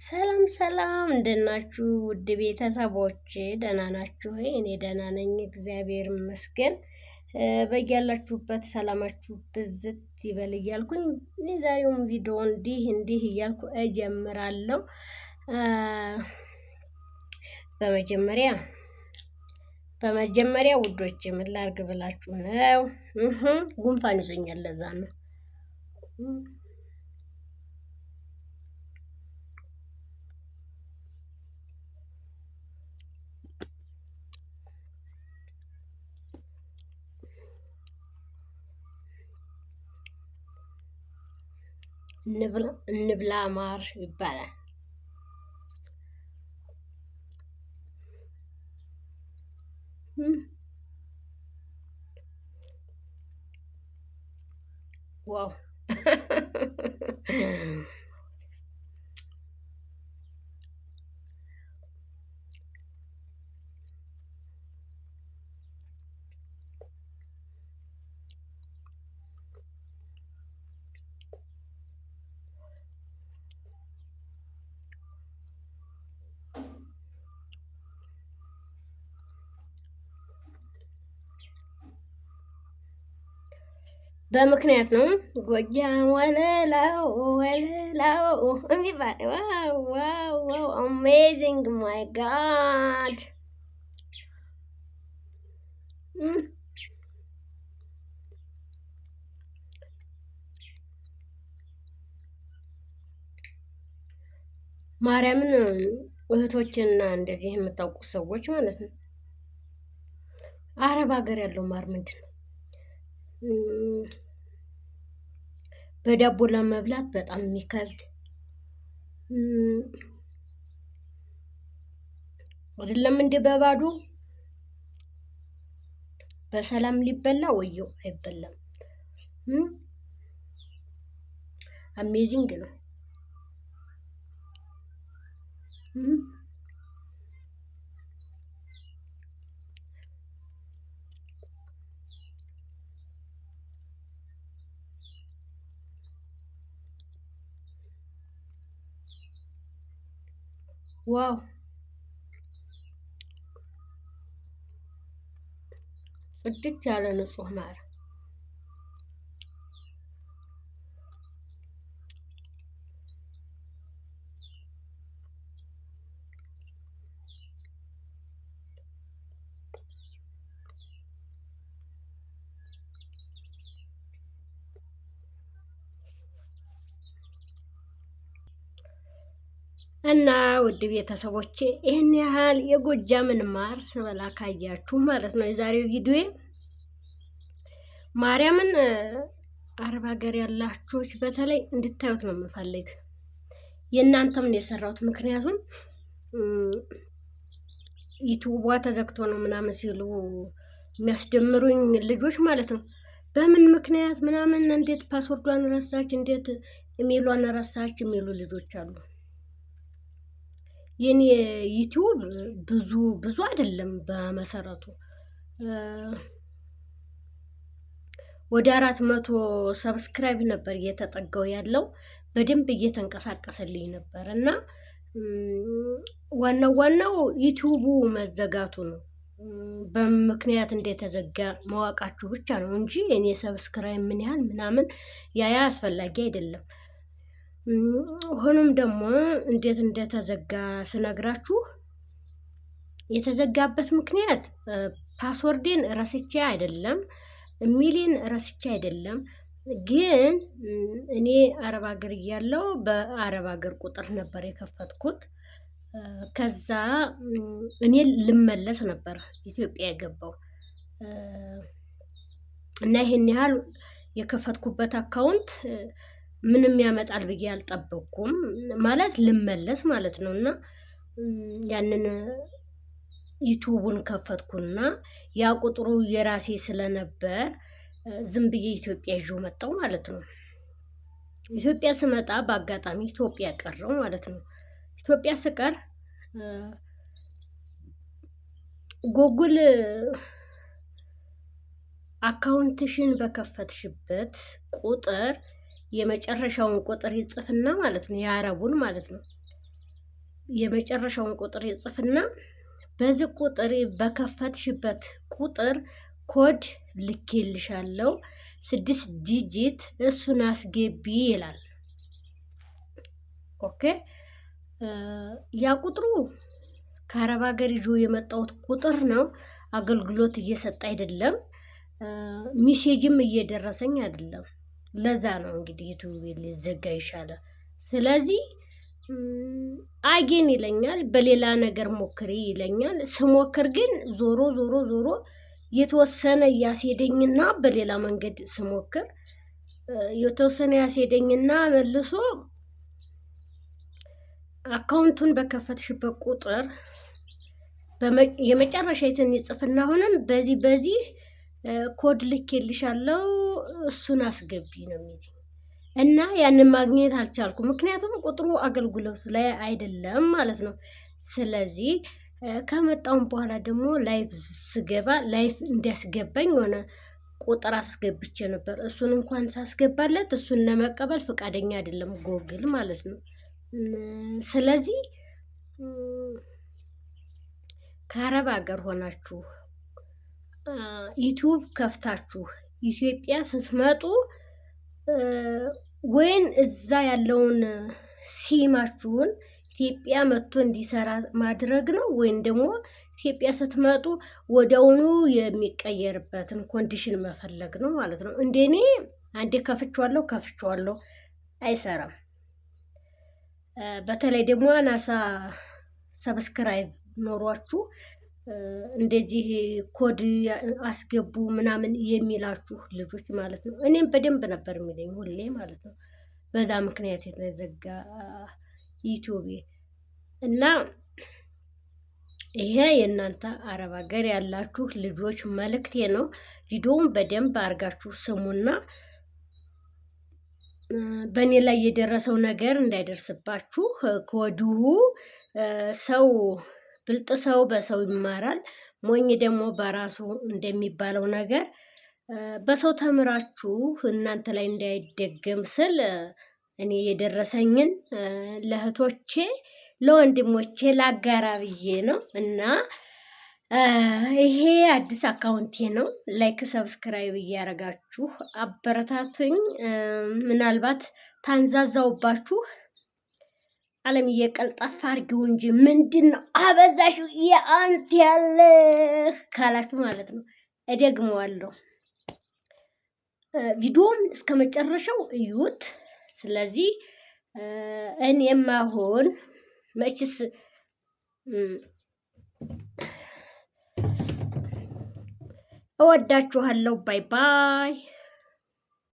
ሰላም ሰላም እንደት ናችሁ? ውድ ቤተሰቦቼ ደህና ናችሁ? እኔ ደህና ነኝ፣ እግዚአብሔር ይመስገን። በያላችሁበት ሰላማችሁ ብዝት ይበል እያልኩኝ የዛሬውን ቪዲዮ እንዲህ እያልኩ እጀምራለሁ። በመጀመሪያ ውዶች ምን ላድርግ ብላችሁ ነው? ጉንፋን ይዞኛል፣ ለዛ ነው። እንብላ ማር ይባላል። ዋው በምክንያት ነው። ጎጃም ወለላው የሚባል ዋው አሜዚንግ ማይ ጋድ። ማርያምን እህቶችና እንደዚህ የምታውቁ ሰዎች ማለት ነው። አረብ ሀገር ያለው ማር ምንድን ነው? በዳቦ ለመብላት በጣም የሚከብድ አይደለም እንደ በባዶ በሰላም ሊበላ ወየው አይበላም። አሜዚንግ ነው። ዋው ጽድት ያለ ንጹህ ማር። እና ውድ ቤተሰቦቼ ይህን ያህል የጎጃምን ማር ስበላ ካያችሁ ማለት ነው የዛሬው ቪዲዮ። ማርያምን አረብ ሀገር ያላችሁ በተለይ እንድታዩት ነው የምፈልግ። የእናንተም ነው የሰራሁት፣ ምክንያቱም ዩቲዩቧ ተዘግቶ ነው ምናምን ሲሉ የሚያስደምሩኝ ልጆች ማለት ነው። በምን ምክንያት ምናምን እንዴት ፓስወርዷን ረሳች፣ እንዴት ኢሜሏን ረሳች የሚሉ ልጆች አሉ። የኔ ዩቲዩብ ብዙ አይደለም በመሰረቱ ወደ 400 ሰብስክራይብ ነበር እየተጠጋው ያለው። በደንብ እየተንቀሳቀሰልኝ ነበር እና ዋናው ዩቲዩቡ መዘጋቱ ነው። በምክንያት እንደተዘጋ ማወቃችሁ ብቻ ነው እንጂ እኔ ሰብስክራይብ ምን ያህል ምናምን ያ አስፈላጊ አይደለም። ሆኖም ደግሞ እንዴት እንደተዘጋ ስነግራችሁ የተዘጋበት ምክንያት ፓስወርዴን ረስቼ አይደለም፣ ኢሜይሌን ረስቼ አይደለም። ግን እኔ አረብ ሀገር እያለሁ በአረብ ሀገር ቁጥር ነበር የከፈትኩት። ከዛ እኔ ልመለስ ነበር ኢትዮጵያ የገባው እና ይሄን ያህል የከፈትኩበት አካውንት ምንም ያመጣል ብዬ አልጠበቅኩም። ማለት ልመለስ ማለት ነው። እና ያንን ዩቲዩቡን ከፈትኩና ያ ቁጥሩ የራሴ ስለነበር ዝም ብዬ ኢትዮጵያ ይዤው መጣሁ ማለት ነው። ኢትዮጵያ ስመጣ በአጋጣሚ ኢትዮጵያ ቀረው ማለት ነው። ኢትዮጵያ ስቀር ጉግል አካውንትሽን በከፈትሽበት ቁጥር የመጨረሻውን ቁጥር ይጽፍና ማለት ነው፣ የአረቡን ማለት ነው። የመጨረሻውን ቁጥር ይጽፍና በዚህ ቁጥር በከፈትሽበት ቁጥር ኮድ ልኬልሻለሁ 6 ዲጂት እሱን አስገቢ ይላል። ኦኬ ያ ቁጥሩ ከአረብ ሀገር ይዞ የመጣሁት ቁጥር ነው። አገልግሎት እየሰጠ አይደለም፣ ሚሴጅም እየደረሰኝ አይደለም። ለዛ ነው እንግዲህ ዩቲዩብ ሊዘጋ ይሻላል። ስለዚህ አጌን ይለኛል፣ በሌላ ነገር ሞክሪ ይለኛል። ስሞክር ግን ዞሮ የተወሰነ ያስሄደኝና በሌላ መንገድ ስሞክር የተወሰነ ያስሄደኝና መልሶ አካውንቱን በከፈትሽበት ቁጥር የመጨረሻ የትን ይጽፍና አሁንም በዚህ ኮድ ልኬልሻለሁ እሱን አስገቢ ነው የሚለኝ እና ያንን ማግኘት አልቻልኩም። ምክንያቱም ቁጥሩ አገልግሎት ላይ አይደለም ማለት ነው። ስለዚህ ከመጣውን በኋላ ደግሞ ላይፍ ስገባ ላይፍ እንዲያስገባኝ ሆነ ቁጥር አስገብቼ ነበር። እሱን እንኳን ሳስገባለት እሱን ለመቀበል ፈቃደኛ አይደለም ጎግል ማለት ነው። ስለዚህ ከአረብ ሀገር ሆናችሁ ዩቲዩብ ከፍታችሁ ኢትዮጵያ ስትመጡ ወይን እዛ ያለውን ሲማችሁን ኢትዮጵያ መጥቶ እንዲሰራ ማድረግ ነው፣ ወይን ደግሞ ኢትዮጵያ ስትመጡ ወደውኑ የሚቀየርበትን ኮንዲሽን መፈለግ ነው ማለት ነው። እንደኔ አንዴ ከፍቼዋለሁ አይሰራም። በተለይ ደግሞ አናሳ ሰብስክራይብ ኖሯችሁ እንደዚህ ኮድ አስገቡ ምናምን የሚላችሁ ልጆች ማለት ነው። እኔም በደንብ ነበር የሚለኝ ሁሌ ማለት ነው። በዛ ምክንያት የተዘጋ ዩቲዩብ እና ይሄ የእናንተ አረብ ሀገር ያላችሁ ልጆች መልእክቴ ነው። ቪዲዮውን በደንብ አድርጋችሁ ስሙና በእኔ ላይ የደረሰው ነገር እንዳይደርስባችሁ ከወዲሁ ሰው ብልጥ ሰው በሰው ይማራል፣ ሞኝ ደግሞ በራሱ እንደሚባለው ነገር በሰው ተምራችሁ እናንተ ላይ እንዳይደገም ስል እኔ የደረሰኝን ለእህቶቼ ለወንድሞቼ ላጋራ ብዬ ነው። እና ይሄ አዲስ አካውንቴ ነው። ላይክ ሰብስክራይብ እያደረጋችሁ አበረታቱኝ። ምናልባት ታንዛዛውባችሁ አለም እየቀልጣፋ አድርጊው እንጂ ምንድነው አበዛሽ የአንተ ያለ ካላችሁ ማለት ነው እደግመዋለሁ። ቪዲዮውን እስከ መጨረሻው እዩት። ስለዚህ እኔም አሁን መችስ እወዳችኋለሁ። ባይ ባይ።